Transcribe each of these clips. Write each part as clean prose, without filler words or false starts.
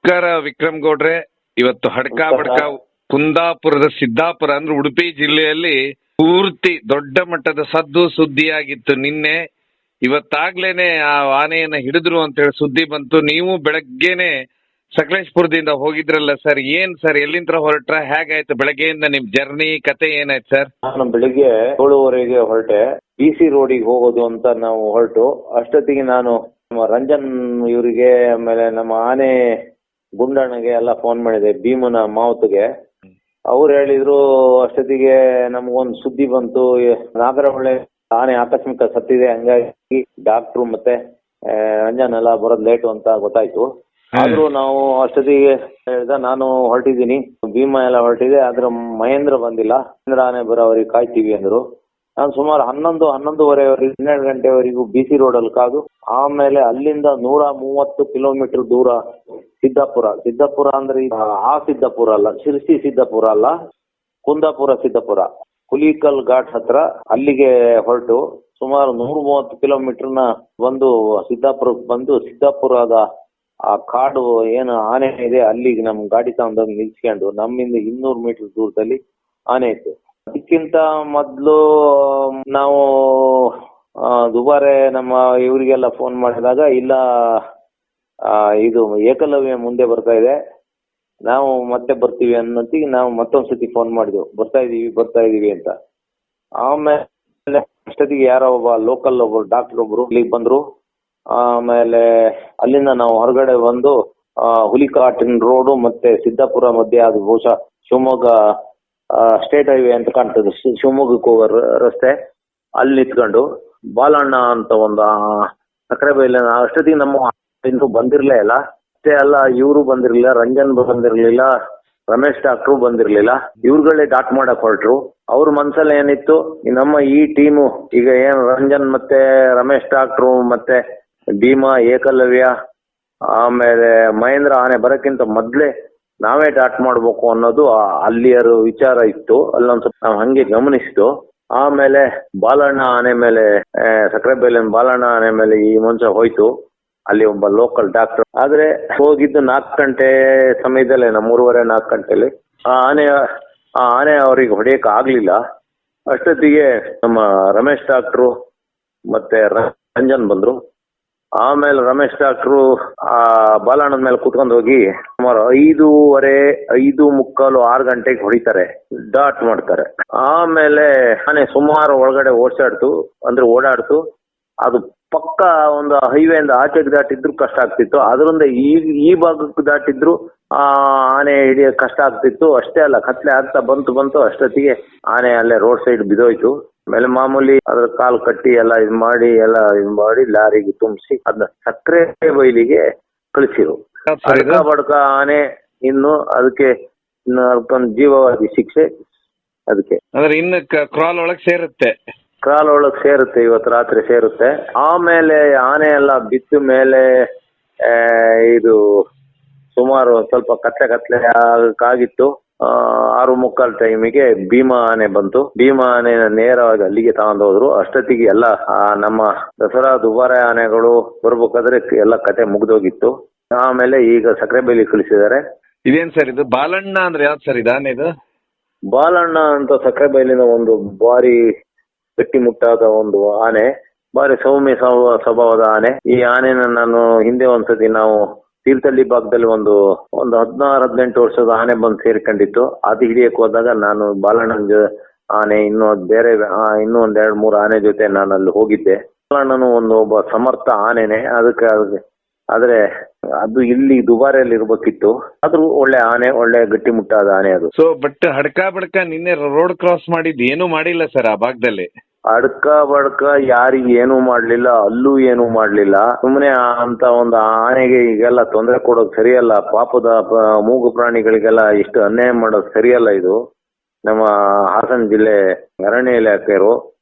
ನಮಸ್ಕಾರ ವಿಕ್ರಮ್ ಗೌಡ್ರೆ. ಇವತ್ತು ಹಡ್ಕ ಬಡ್ಕ ಕುಂದಾಪುರದ ಸಿದ್ದಾಪುರ ಅಂದ್ರೆ ಉಡುಪಿ ಜಿಲ್ಲೆಯಲ್ಲಿ ಪೂರ್ತಿ ದೊಡ್ಡ ಮಟ್ಟದ ಸದ್ದು ಸುದ್ದಿಯಾಗಿತ್ತು ನಿನ್ನೆ. ಇವತ್ತಾಗ್ಲೇನೆ ಆ ಆನೆಯನ್ನ ಹಿಡಿದ್ರು ಅಂತ ಹೇಳಿ ಸುದ್ದಿ ಬಂತು. ನೀವು ಬೆಳಗ್ಗೆನೆ ಸಕಲೇಶ್ಪುರದಿಂದ ಹೋಗಿದ್ರಲ್ಲ ಸರ್, ಏನ್ ಸರ್, ಎಲ್ಲಿಂದ ಹೊರಟ್ರ, ಹೇಗಾಯ್ತು ಬೆಳಗ್ಗೆಯಿಂದ ನಿಮ್ ಜರ್ನಿ, ಕತೆ ಏನಾಯ್ತು ಸರ್? ನಾನು ಬೆಳಿಗ್ಗೆ 7:30 ಹೊರಟೆ. BC ರೋಡಿಗೆ ಹೋಗೋದು ಅಂತ ನಾವು ಹೊರಟು ಅಷ್ಟೊತ್ತಿಗೆ ನಾನು ನಮ್ಮ ರಂಜನ್ ಇವರಿಗೆ, ಆಮೇಲೆ ನಮ್ಮ ಆನೆ ಗುಂಡಣ್ಣಗೆ ಎಲ್ಲ ಫೋನ್ ಮಾಡಿದೆ, ಭೀಮನ ಮಾವತ್ಗೆ. ಅವ್ರು ಹೇಳಿದ್ರು ಅಷ್ಟೊತ್ತಿಗೆ ನಮಗೊಂದು ಸುದ್ದಿ ಬಂತು, ನಾಗರಹೊಳೆ ಆನೆ ಆಕಸ್ಮಿಕ ಸತ್ತಿದೆ, ಹಂಗಾಗಿ ಡಾಕ್ಟ್ರು ಮತ್ತೆ ರಂಜನ್ ಎಲ್ಲ ಬರೋದು ಲೇಟು ಅಂತ ಗೊತ್ತಾಯ್ತು. ಆದ್ರೂ ನಾವು ಅಷ್ಟೊತ್ತಿಗೆ ಹೇಳ್ದ ನಾನು ಹೊರಟಿದ್ದೀನಿ, ಭೀಮ ಎಲ್ಲ ಹೊರಟಿದೆ, ಆದ್ರೆ ಮಹೇಂದ್ರ ಬಂದಿಲ್ಲ, ಮಹೇಂದ್ರ ಆನೆ ಬರೋವರೆಗೆ ಕಾಯ್ತೀವಿ ಅಂದ್ರು. ನಾನು ಸುಮಾರು 11:30 12 ಗಂಟೆವರೆಗೂ BC ರೋಡಲ್ಲಿ ಕಾದು, ಆಮೇಲೆ ಅಲ್ಲಿಂದ 130 ಕಿಲೋಮೀಟರ್ ದೂರ ಸಿದ್ದಾಪುರ ಅಂದ್ರೆ ಆ ಸಿದ್ದಾಪುರ ಅಲ್ಲ, ಶಿರ್ಸಿ ಸಿದ್ದಾಪುರ ಅಲ್ಲ, ಕುಂದಾಪುರ ಸಿದ್ದಾಪುರ, ಹುಲಿಕಲ್ ಘಾಟ್ ಹತ್ರ ಅಲ್ಲಿಗೆ ಹೊರಟು ಸುಮಾರು 130 ಕಿಲೋಮೀಟರ್ನ ಬಂದು ಸಿದ್ದಾಪುರಕ್ಕೆ ಬಂದು, ಸಿದ್ದಾಪುರದ ಆ ಕಾಡು ಏನು ಆನೆ ಇದೆ ಅಲ್ಲಿಗೆ ನಮ್ ಗಾಡಿ ತಗೊಂಡೋಗಿ ನಿಲ್ಸ್ಕೊಂಡು, ನಮ್ಮಿಂದ 200 ಮೀಟರ್ ದೂರದಲ್ಲಿ ಆನೆ ಇತ್ತು. ಅದಕ್ಕಿಂತ ಮೊದಲು ನಾವು ದುಬಾರೆ ನಮ್ಮ ಇವರಿಗೆಲ್ಲ ಫೋನ್ ಮಾಡಿದಾಗ, ಇಲ್ಲ ಇದು ಏಕಲವ್ಯ ಮುಂದೆ ಬರ್ತಾ ಇದೆ, ನಾವು ಮತ್ತೆ ಬರ್ತೀವಿ ಅನ್ನೋತ್ತಿಗೆ ನಾವು ಮತ್ತೊಂದ್ಸತಿ ಫೋನ್ ಮಾಡಿದ್ವು, ಬರ್ತಾ ಇದೀವಿ ಅಂತ. ಆಮೇಲೆ ಅಷ್ಟೊತ್ತಿಗೆ ಯಾರೋ ಒಬ್ಬ ಲೋಕಲ್ ಡಾಕ್ಟರ್ ಒಬ್ರು ಇಲ್ಲಿಗೆ ಬಂದ್ರು. ಆಮೇಲೆ ಅಲ್ಲಿಂದ ನಾವು ಹೊರಗಡೆ ಬಂದು ಹುಲಿಕಾಟಿನ ರೋಡು ಮತ್ತೆ ಸಿದ್ದಾಪುರ ಮಧ್ಯೆ, ಅದು ಬಹುಶಃ ಶಿವಮೊಗ್ಗ ಸ್ಟೇಟ್ ಹೈವೇ ಅಂತ ಕಾಣ್ತದೆ, ಶಿವಮೊಗ್ಗಕ್ಕೆ ಹೋಗೋ ರಸ್ತೆ, ಅಲ್ಲಿ ನಿಂತ್ಕೊಂಡು ಬಾಲಣ್ಣ ಅಂತ ಒಂದು ಸಕ್ಕರೆ ಬೈಲ. ಅಷ್ಟೊತ್ತಿಗೆ ನಮ್ಮ ಇನ್ನೂ ಬಂದಿರ್ಲೇ ಇಲ್ಲ, ಅಷ್ಟೇ ಅಲ್ಲ ಇವರು ಬಂದಿರ್ಲಿಲ್ಲ, ರಂಜನ್ ಬಂದಿರ್ಲಿಲ್ಲ, ರಮೇಶ್ ಡಾಕ್ಟ್ರು ಬಂದಿರ್ಲಿಲ್ಲ. ಇವ್ರುಗಳೇ ಡಾಟ್ ಮಾಡಕ್ ಹೊರಟ್ರು. ಅವ್ರ ಮನ್ಸಲ್ಲಿ ಏನಿತ್ತು, ನಮ್ಮ ಈ ಟೀಮು ಈಗ ಏನು ರಂಜನ್ ಮತ್ತೆ ರಮೇಶ್ ಡಾಕ್ಟ್ರು ಮತ್ತೆ ಭೀಮಾ, ಏಕಲವ್ಯ, ಆಮೇಲೆ ಮಹೇಂದ್ರ ಆನೆ ಬರಕ್ಕಿಂತ ಮೊದ್ಲೇ ನಾವೇ ಡಾಟ್ ಮಾಡ್ಬೇಕು ಅನ್ನೋದು ಅಲ್ಲಿಯರ ವಿಚಾರ ಇತ್ತು. ಅಲ್ಲೊಂದ್ ಸ್ವಲ್ಪ ನಾವು ಹಂಗೆ ಗಮನಿಸಿತು. ಆಮೇಲೆ ಬಾಲಣ್ಣ ಆನೆ ಮೇಲೆ, ಸಕ್ಕರೆ ಬೈಲಿನ ಬಾಲಣ್ಣ ಆನೆ ಮೇಲೆ ಈ ಮನುಷ್ಯ ಹೋಯ್ತು, ಅಲ್ಲಿ ಒಬ್ಬ ಲೋಕಲ್ ಡಾಕ್ಟರ್. ಆದ್ರೆ ಹೋಗಿದ್ದು 4 ಗಂಟೆ ಸಮಯದಲ್ಲೇ, 3:30-4 ಗಂಟೆಲಿ ಆ ಆನೆ ಅವ್ರಿಗೆ ಹೊಡೆಯಕ್ ಆಗ್ಲಿಲ್ಲ. ಅಷ್ಟೊತ್ತಿಗೆ ನಮ್ಮ ರಮೇಶ್ ಡಾಕ್ಟ್ರು ಮತ್ತೆ ರಂಜನ್ ಬಂದ್ರು. ಆಮೇಲೆ ರಮೇಶ್ ಡಾಕ್ಟ್ರು ಆ ಬಾಲಣ್ಣನ ಮೇಲೆ ಕುತ್ಕೊಂಡು ಹೋಗಿ ಸುಮಾರು 5:15, 6 ಗಂಟೆಗೆ ಹೊಡಿತಾರೆ, ಡಾಟ್ ಮಾಡ್ತಾರೆ. ಆಮೇಲೆ ಆನೆ ಸುಮಾರು ಒಳಗಡೆ ಓಡಾಡ್ತು. ಅದು ಪಕ್ಕ ಒಂದು ಹೈವೇಯಿಂದ ಆಚೆಗೆ ದಾಟಿದ್ರು ಕಷ್ಟ ಆಗ್ತಿತ್ತು, ಅದರಿಂದ ಈ ಭಾಗಕ್ಕೆ ದಾಟಿದ್ರು ಆನೆ ಹಿಡಿಯೋಕೆ ಕಷ್ಟ ಆಗ್ತಿತ್ತು. ಅಷ್ಟೇ ಅಲ್ಲ, ಕತ್ಲೆ ಆಗ್ತಾ ಬಂತು. ಅಷ್ಟೊತ್ತಿಗೆ ಆನೆ ಅಲ್ಲೇ ರೋಡ್ ಸೈಡ್ ಬಿದ್ದೋಯ್ತು. ಆಮೇಲೆ ಮಾಮೂಲಿ ಅದ್ರ ಕಾಲು ಕಟ್ಟಿ ಎಲ್ಲ ಇದು ಮಾಡಿ ಲಾರಿಗೆ ತುಂಬಿಸಿ ಅದನ್ನ ಸಕ್ಕರೆ ಬೈಲಿಗೆ ಕಳಿಸಿರು. ಬಡ್ಕ ಆನೆ ಅದಕ್ಕೆ ಅದಕ್ಕೊಂದು ಜೀವವಾದಿ ಶಿಕ್ಷೆ. ಅದಕ್ಕೆ ಅಂದ್ರೆ ಇನ್ನು ಕ್ರಾಲ್ ಒಳಗ್ ಸೇರುತ್ತೆ, ಇವತ್ತು ರಾತ್ರಿ ಸೇರುತ್ತೆ. ಆಮೇಲೆ ಆನೆ ಎಲ್ಲ ಬಿದ್ದ ಮೇಲೆ ಇದು ಸುಮಾರು ಸ್ವಲ್ಪ ಕತ್ಲೆ ಆಗಿತ್ತು. 6:45 ಟೈಮಿಗೆ ಭೀಮಾ ಆನೆ ಬಂತು. ಭೀಮಾ ಆನೆ ನೇರವಾಗಿ ಅಲ್ಲಿಗೆ ತಗೊಂಡೋದ್ರು. ಅಷ್ಟೊತ್ತಿಗೆ ಎಲ್ಲ ನಮ್ಮ ದಸರಾ ದುಬಾರೆ ಆನೆಗಳು ಬರ್ಬೇಕಾದ್ರೆ ಎಲ್ಲ ಕತೆ ಮುಗ್ದೋಗಿತ್ತು. ಆಮೇಲೆ ಈಗ ಸಕ್ಕರೆ ಬೈಲಿ ಕಳಿಸಿದ್ದಾರೆ. ಇದೇನ್ ಸರ್ ಇದು? ಬಾಲಣ್ಣ ಅಂದ್ರೆ ಯಾವ್ದು ಸರ್ ಇದು ಆನೆ? ಇದು ಬಾಲಣ್ಣ ಅಂತ ಸಕ್ಕರೆ ಬೈಲಿನ ಒಂದು ಭಾರಿ ಗಟ್ಟಿಮುಟ್ಟಾದ ಒಂದು ಆನೆ, ಭಾರಿ ಸೌಮ್ಯ ಸ್ವಭಾವದ ಆನೆ. ಈ ಆನೆನ ನಾನು ಹಿಂದೆ ಒಂದ್ಸತಿ ನಾವು ತೀರ್ಥಹಳ್ಳಿ ಭಾಗದಲ್ಲಿ ಒಂದು 16-18 ವರ್ಷದ ಆನೆ ಬಂದು ಸೇರ್ಕೊಂಡಿತ್ತು. ಅದು ಹಿಡಿಯಕ್ ಹೋದಾಗ ನಾನು ಬಾಲಣ್ಣನ ಆನೆ ಇನ್ನೂ ಒಂದ್ 2-3 ಆನೆ ಜೊತೆ ನಾನು ಅಲ್ಲಿ ಹೋಗಿದ್ದೆ. ಬಾಲಣ್ಣನು ಒಬ್ಬ ಸಮರ್ಥ ಆನೆನೆ. ಆದ್ರೆ ಅದು ಇಲ್ಲಿ ದುಬಾರಿಯಲ್ಲಿ ಇರ್ಬೇಕಿತ್ತು. ಆದ್ರೂ ಒಳ್ಳೆ ಆನೆ, ಒಳ್ಳೆ ಗಟ್ಟಿಮುಟ್ಟಾದ ಆನೆ ಅದು. ಸೊ ಬಟ್ ಹಡ್ಕ ಬಡ್ಕ ನಿನ್ನೆ ರೋಡ್ ಕ್ರಾಸ್ ಏನೂ ಮಾಡಿಲ್ಲ ಸರ್ ಆ ಭಾಗದಲ್ಲಿ? ಅಡ್ಕ ಬಡ್ಕ ಯಾರಿಗೆ ಏನೂ ಮಾಡ್ಲಿಲ್ಲ, ಅಲ್ಲೂ ಏನೂ ಮಾಡ್ಲಿಲ್ಲ. ಸುಮ್ಮನೆ ಅಂತ ಒಂದು ಆನೆಗೆ ಈಗೆಲ್ಲ ತೊಂದರೆ ಕೊಡೋದು ಸರಿಯಲ್ಲ. ಪಾಪದ ಮೂಗು ಪ್ರಾಣಿಗಳಿಗೆಲ್ಲ ಇಷ್ಟು ಅನ್ಯಾಯ ಮಾಡೋದು ಸರಿಯಲ್ಲ. ಇದು ನಮ್ಮ ಹಾಸನ ಜಿಲ್ಲೆ ಅರಣ್ಯ ಇಲಾಖೆಯವರು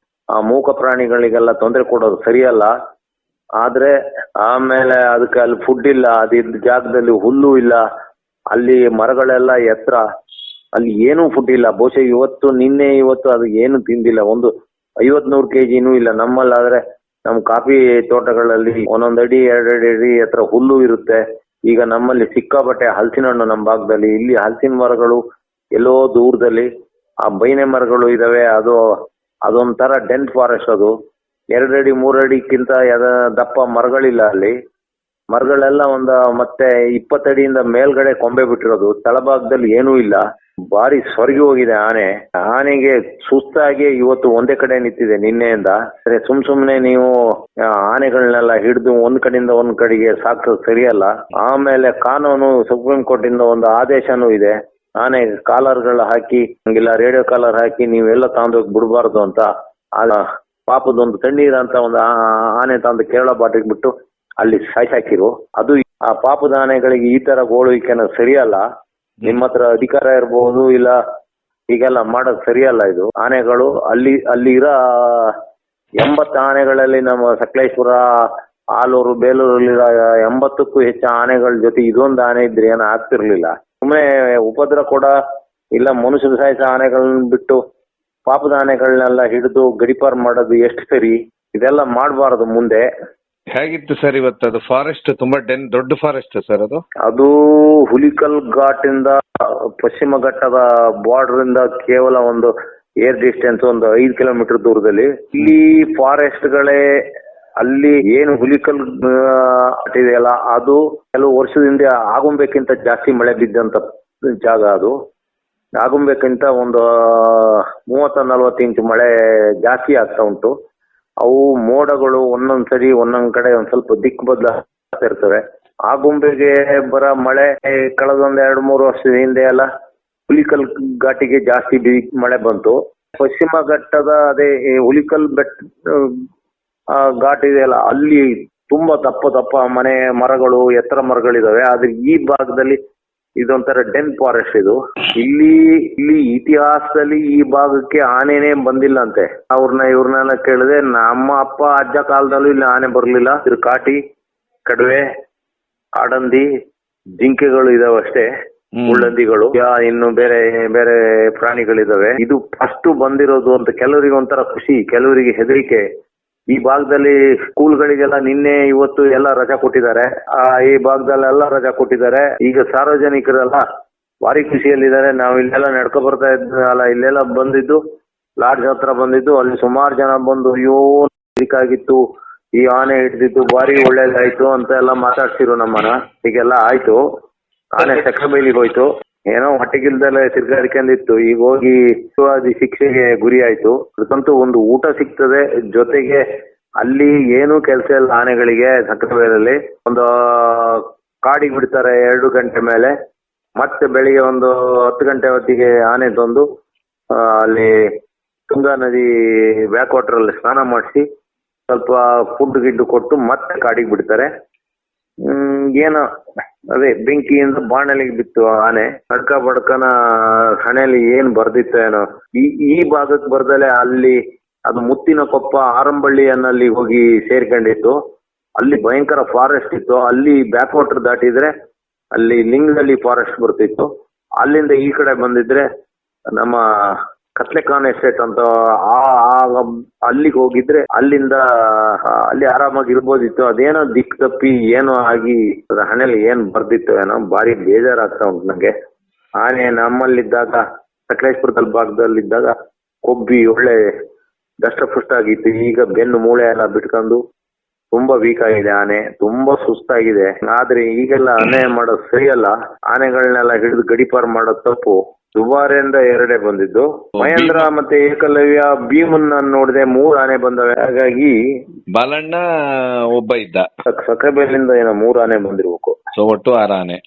ಆ ಮೂಕ ಪ್ರಾಣಿಗಳಿಗೆಲ್ಲ ತೊಂದರೆ ಕೊಡೋದು ಸರಿಯಲ್ಲ. ಆದ್ರೆ ಆಮೇಲೆ ಅದಕ್ಕೆ ಅಲ್ಲಿ ಫುಡ್ ಇಲ್ಲ, ಅದಿದ್ದ ಜಾಗದಲ್ಲಿ ಹುಲ್ಲು ಇಲ್ಲ, ಅಲ್ಲಿ ಮರಗಳೆಲ್ಲ ಎತ್ತರ, ಅಲ್ಲಿ ಏನೂ ಫುಡ್ ಇಲ್ಲ. ಬಹುಶಃ ಇವತ್ತು ಅದು ಏನು ತಿಂದಿಲ್ಲ. ಒಂದು 50-100 kgನೂ ಇಲ್ಲ. ನಮ್ಮಲ್ಲಾದ್ರೆ ನಮ್ಮ ಕಾಫಿ ತೋಟಗಳಲ್ಲಿ 1 ಅಡಿ 2 ಅಡಿ ಎತ್ತರ ಹುಲ್ಲು ಇರುತ್ತೆ, ಈಗ ನಮ್ಮಲ್ಲಿ ಸಿಕ್ಕಾಪಟ್ಟೆ ಹಲಸಿನ ಹಣ್ಣು ನಮ್ಮ ಭಾಗದಲ್ಲಿ. ಇಲ್ಲಿ ಹಲಸಿನ ಮರಗಳು ಎಲ್ಲೋ ದೂರದಲ್ಲಿ ಆ ಬೈನೆ ಮರಗಳು ಇದಾವೆ. ಅದೊಂಥರ ಡೆನ್ ಫಾರೆಸ್ಟ್. ಅದು 2 ಅಡಿ 3 ಅಡಿಕ್ಕಿಂತ ದಪ್ಪ ಮರಗಳಿಲ್ಲ ಅಲ್ಲಿ. ಮರಗಳೆಲ್ಲ ಮತ್ತೆ 20 ಅಡಿಯಿಂದ ಮೇಲ್ಗಡೆ ಕೊಂಬೆ ಬಿಟ್ಟಿರೋದು. ತಳಭಾಗದಲ್ಲಿ ಏನೂ ಇಲ್ಲ. ಭಾರಿ ಸೊರಗಿ ಹೋಗಿದೆ ಆನೆಗೆ ಸುಸ್ತಾಗಿ ಇವತ್ತು ಒಂದೇ ಕಡೆ ನಿಂತಿದೆ ನಿನ್ನೆಯಿಂದ. ಸುಮ್ನೆ ನೀವು ಆನೆಗಳನ್ನೆಲ್ಲ ಹಿಡಿದು ಒಂದ್ ಕಡೆಯಿಂದ ಒಂದ್ ಕಡೆಗೆ ಸಾಕೋದು ಸರಿಯಲ್ಲ. ಆಮೇಲೆ ಕಾನೂನು ಸುಪ್ರೀಂ ಕೋರ್ಟ್ ಇಂದ ಒಂದು ಆದೇಶನೂ ಇದೆ, ಆನೆ ಕಾಲರ್ಗಳ ಹಾಕಿ ಹಂಗಿಲ್ಲ ರೇಡಿಯೋ ಕಾಲರ್ ಹಾಕಿ ನೀವೆಲ್ಲ ತಗೊಂಡೋಗಿ ಬಿಡಬಾರ್ದು ಅಂತ. ಪಾಪದೊಂದು ತಣ್ಣೀರ್ ಅಂತ ಒಂದು ಆನೆ ತಂದು ಕೇರಳ ಬಾಟಿಗೆ ಬಿಟ್ಟು ಅಲ್ಲಿ ಸಾಯ್ಸಾಕಿರು. ಅದು ಆ ಪಾಪದ ಆನೆಗಳಿಗೆ ಈ ತರ ಗೋಳುವಿಕೆನ ಸರಿಯಲ್ಲ. ನಿಮ್ಮ ಹತ್ರ ಅಧಿಕಾರ ಇರಬಹುದು, ಇಲ್ಲ ಹೀಗೆಲ್ಲ ಮಾಡೋದು ಸರಿಯಲ್ಲ. ಇದು ಆನೆಗಳು ಅಲ್ಲಿ ಇರೋ 80 ಆನೆಗಳಲ್ಲಿ ನಮ್ಮ ಸಕಲೇಶ್ಪುರ, ಆಲೂರು, ಬೇಲೂರಲ್ಲಿರೋ 80ಕ್ಕೂ ಹೆಚ್ಚು ಆನೆಗಳ ಜೊತೆ ಇದೊಂದು ಆನೆ ಇದ್ರೆ ಏನೋ ಆಗ್ತಿರ್ಲಿಲ್ಲ. ಸುಮ್ಮನೆ ಉಪದ್ರ ಕೂಡ ಇಲ್ಲ, ಮನುಷ್ಯರು ಸಾಯಿಸ ಆನೆಗಳನ್ನ ಬಿಟ್ಟು ಪಾಪದ ಆನೆಗಳನ್ನೆಲ್ಲ ಹಿಡಿದು ಗಡಿಪಾರು ಮಾಡೋದು ಎಷ್ಟು ಸರಿ? ಇದೆಲ್ಲ ಮಾಡಬಾರದು ಮುಂದೆ. ಹೇಗಿತ್ತು ಸರ್ ಇವತ್ತು? ಅದು ಫಾರೆಸ್ಟ್ ತುಂಬಾ ದೊಡ್ಡ ಫಾರೆಸ್ಟ್ ಸರ್ ಅದು ಹುಲಿಕಲ್ ಘಾಟ್ ಇಂದ ಪಶ್ಚಿಮ ಘಟ್ಟದ ಬಾರ್ಡರ್ ಇಂದ ಕೇವಲ ಒಂದು ಏರ್ ಡಿಸ್ಟೆನ್ಸ್ ಒಂದು 5 ಕಿಲೋಮೀಟರ್ ದೂರದಲ್ಲಿ. ಇಲ್ಲಿ ಫಾರೆಸ್ಟ್ ಗಳೇ ಅಲ್ಲಿ ಏನು ಹುಲಿಕಲ್ ಇದೆಯಲ್ಲ, ಅದು ಕೆಲವು ವರ್ಷದಿಂದ ಆಗುಂಬೆಕ್ಕಿಂತ ಜಾಸ್ತಿ ಮಳೆ ಬಿದ್ದಂತ ಜಾಗ. ಅದು ಆಗುಂಬೆಕ್ಕಿಂತ ಒಂದು 30-40 ಇಂಚು ಮಳೆ ಜಾಸ್ತಿ ಆಗ್ತಾ ಉಂಟು. ಅವು ಮೋಡಗಳು ಒಂದೊಂದ್ಸರಿ ಒಂದೊಂದ್ ಕಡೆ ಒಂದ್ ಸ್ವಲ್ಪ ದಿಕ್ಕು ಬದಲಾಗ್ತಾ ಇರ್ತವೆ. ಆಗುಂಬೆಗೆ ಬರೋ ಮಳೆ ಕಳೆದೊಂದ್ 2-3 ವರ್ಷದ ಹಿಂದೆ ಎಲ್ಲ ಹುಲಿಕಲ್ ಘಾಟಿಗೆ ಜಾಸ್ತಿ ಮಳೆ ಬಂತು. ಪಶ್ಚಿಮ ಘಟ್ಟದ ಅದೇ ಹುಲಿಕಲ್ ಘಾಟ್ ಇದೆಯಲ್ಲ, ಅಲ್ಲಿ ತುಂಬಾ ದಪ್ಪ ಮರಗಳು, ಎತ್ತರ ಮರಗಳಿದಾವೆ. ಆದ್ರೆ ಈ ಭಾಗದಲ್ಲಿ ಇದೊಂಥರ ಡೆನ್ ಫಾರೆಸ್ಟ್. ಇದು ಇಲ್ಲಿ ಇತಿಹಾಸದಲ್ಲಿ ಈ ಭಾಗಕ್ಕೆ ಆನೆನೇ ಬಂದಿಲ್ಲ ಅಂತೆ. ಇವ್ರನ್ನೆಲ್ಲ ಕೇಳಿದೆ, ನಮ್ಮ ಅಪ್ಪ ಅಜ್ಜ ಕಾಲದಲ್ಲೂ ಇಲ್ಲಿ ಆನೆ ಬರ್ಲಿಲ್ಲ. ಇದು ಕಾಟಿ, ಕಡವೆ, ಕಾಡಂದಿ, ಜಿಂಕೆಗಳು ಇದಾವೆ ಅಷ್ಟೇ, ಮುಳ್ಳಂದಿಗಳು, ಇನ್ನು ಬೇರೆ ಬೇರೆ ಪ್ರಾಣಿಗಳಿದಾವೆ. ಇದು ಫಸ್ಟ್ ಬಂದಿರೋದು ಅಂತ ಕೆಲವರಿಗೆ ಒಂಥರ ಖುಷಿ, ಕೆಲವರಿಗೆ ಹೆದರಿಕೆ. ಈ ಭಾಗದಲ್ಲಿ ಸ್ಕೂಲ್ಗಳಿಗೆಲ್ಲ ನಿನ್ನೆ ಇವತ್ತು ಎಲ್ಲ ರಜಾ ಕೊಟ್ಟಿದ್ದಾರೆ. ಈ ಭಾಗದಲ್ಲೆಲ್ಲ ರಜಾ ಕೊಟ್ಟಿದ್ದಾರೆ. ಈಗ ಸಾರ್ವಜನಿಕರೆಲ್ಲ ಭಾರಿ ಖುಷಿಯಲ್ಲಿದ್ದಾರೆ. ನಾವು ಇಲ್ಲೆಲ್ಲ ನಡ್ಕೊ ಬರ್ತಾ ಇದ್ವಲ್ಲ, ಇಲ್ಲೆಲ್ಲ ಬಂದಿದ್ದು ಲಾಡ್ಜ್ ಹತ್ರ ಬಂದಿದ್ದು, ಅಲ್ಲಿ ಸುಮಾರು ಜನ ಬಂದು ಅಯ್ಯೋ ಆಗಿತ್ತು, ಈ ಆನೆ ಹಿಡ್ದಿದ್ದು ಭಾರಿ ಒಳ್ಳೇದಾಯ್ತು ಅಂತ ಎಲ್ಲ ಮಾತಾಡ್ಸಿರು ನಮ್ಮನ್ನ. ಹೀಗೆಲ್ಲ ಆಯ್ತು. ಆನೆ ಸಕ್ಕರೆಬೈಲಿಗೆ ಹೋಯ್ತು, ಏನೋ ಹೊಟ್ಟೆಗಿಲ್ದಲ್ಲೇ ತಿರ್ಗಾಡ್ಕೊಂಡಿತ್ತು. ಈಗ ಹೋಗಿ ಶಿಕ್ಷೆಗೆ ಗುರಿ ಆಯ್ತು. ಅದಕ್ಕಂತೂ ಒಂದು ಊಟ ಸಿಗ್ತದೆ, ಜೊತೆಗೆ ಅಲ್ಲಿ ಏನೂ ಕೆಲಸ ಇಲ್ಲ ಆನೆಗಳಿಗೆ. ಸಕ್ಕರೆಬೈಲಲ್ಲಿ ಒಂದು ಕಾಡಿಗೆ ಬಿಡ್ತಾರೆ 2 ಗಂಟೆ ಮೇಲೆ, ಮತ್ತೆ ಬೆಳಿಗ್ಗೆ ಒಂದು 10 ಗಂಟೆ ಹೊತ್ತಿಗೆ ಆನೆ ತಂದು ಅಲ್ಲಿ ತುಂಗಾ ನದಿ ಬ್ಯಾಕ್ ವಾಟರ್ ಅಲ್ಲಿ ಸ್ನಾನ ಮಾಡಿಸಿ ಸ್ವಲ್ಪ ಫುಡ್ ಗಿಡ್ಡು ಕೊಟ್ಟು ಮತ್ತೆ ಕಾಡಿಗೆ ಬಿಡ್ತಾರೆ. ಏನೋ ಅದೇ ಬೆಂಕಿಯಿಂದ ಬಾಣಲಿಗೆ ಬಿತ್ತು ಆನೆ. ಅಡ್ಕ ಬಡ್ಕನ ಹಣೆಯಲ್ಲಿ ಏನ್ ಬರ್ದಿತ್ತು ಏನೋ. ಈ ಭಾಗಕ್ಕೆ ಬರ್ದಲೆ ಅಲ್ಲಿ ಅದು ಮುತ್ತಿನ ಕೊಪ್ಪ ಆರಂಬಳ್ಳಿ ಅನ್ನಲ್ಲಿ ಹೋಗಿ ಸೇರ್ಕೊಂಡಿತ್ತು. ಅಲ್ಲಿ ಭಯಂಕರ ಫಾರೆಸ್ಟ್ ಇತ್ತು. ಅಲ್ಲಿ ಬ್ಯಾಕ್ ವಾಟರ್ ದಾಟಿದ್ರೆ ಅಲ್ಲಿ ಲಿಂಗದಲ್ಲಿ ಫಾರೆಸ್ಟ್ ಬರ್ತಿತ್ತು. ಅಲ್ಲಿಂದ ಈ ಕಡೆ ಬಂದಿದ್ರೆ ನಮ್ಮ ಕತ್ಲೆಖಾನ್ ಎಸ್ಟೇಟ್ ಅಂತ ಅಲ್ಲಿಗೆ ಹೋಗಿದ್ರೆ ಅಲ್ಲಿಂದ ಅಲ್ಲಿ ಆರಾಮಾಗಿ ಇರ್ಬೋದಿತ್ತು. ಅದೇನೋ ದಿಕ್ ತಪ್ಪಿ ಏನೋ ಆಗಿ ಹಣೆಯಲ್ಲಿ ಏನ್ ಬರ್ದಿತ್ತು ಏನೋ. ಭಾರಿ ಬೇಜಾರಾಗ್ತಾ ಉಂಟು ನಂಗೆ. ಆನೆ ನಮ್ಮಲ್ಲಿದ್ದಾಗ, ಸಕಲೇಶ್ಪುರದಲ್ಲಿ ಭಾಗದಲ್ಲಿದ್ದಾಗ ಕೊಬ್ಬಿ ಒಳ್ಳೆ ದಷ್ಟಪುಷ್ಟ ಆಗಿತ್ತು. ಈಗ ಬೆನ್ನು ಮೂಳೆ ಎಲ್ಲ ಬಿಟ್ಕೊಂಡು ತುಂಬಾ ವೀಕ್ ಆಗಿದೆ ಆನೆ, ತುಂಬಾ ಸುಸ್ತಾಗಿದೆ. ಆದ್ರೆ ಈಗೆಲ್ಲ ಅನ್ಯಾಯ ಮಾಡೋದು ಸರಿಯಲ್ಲ. ಆನೆಗಳನ್ನೆಲ್ಲ ಹಿಡಿದು ಗಡಿಪಾರು ಮಾಡೋದು ತಪ್ಪು. ದುಬಾರೆಯಿಂದ 2 ಬಂದಿದ್ದು. ಮಹೇಂದ್ರ ಮತ್ತೆ ಏಕಲವ್ಯ, ಭೀಮನ್ ನೋಡಿದೆ 3 ಆನೆ ಬಂದವೆ. ಹಾಗಾಗಿ ಬಾಲಣ್ಣ ಒಬ್ಬ ಇದ್ದ. ಸಕ್ಕರೆಬೈಲಿಂದ ಏನೋ 3 ಆನೆ ಬಂದಿರ್ಬೇಕು. ಸೊ ಒಟ್ಟು 6 ಆನೆ.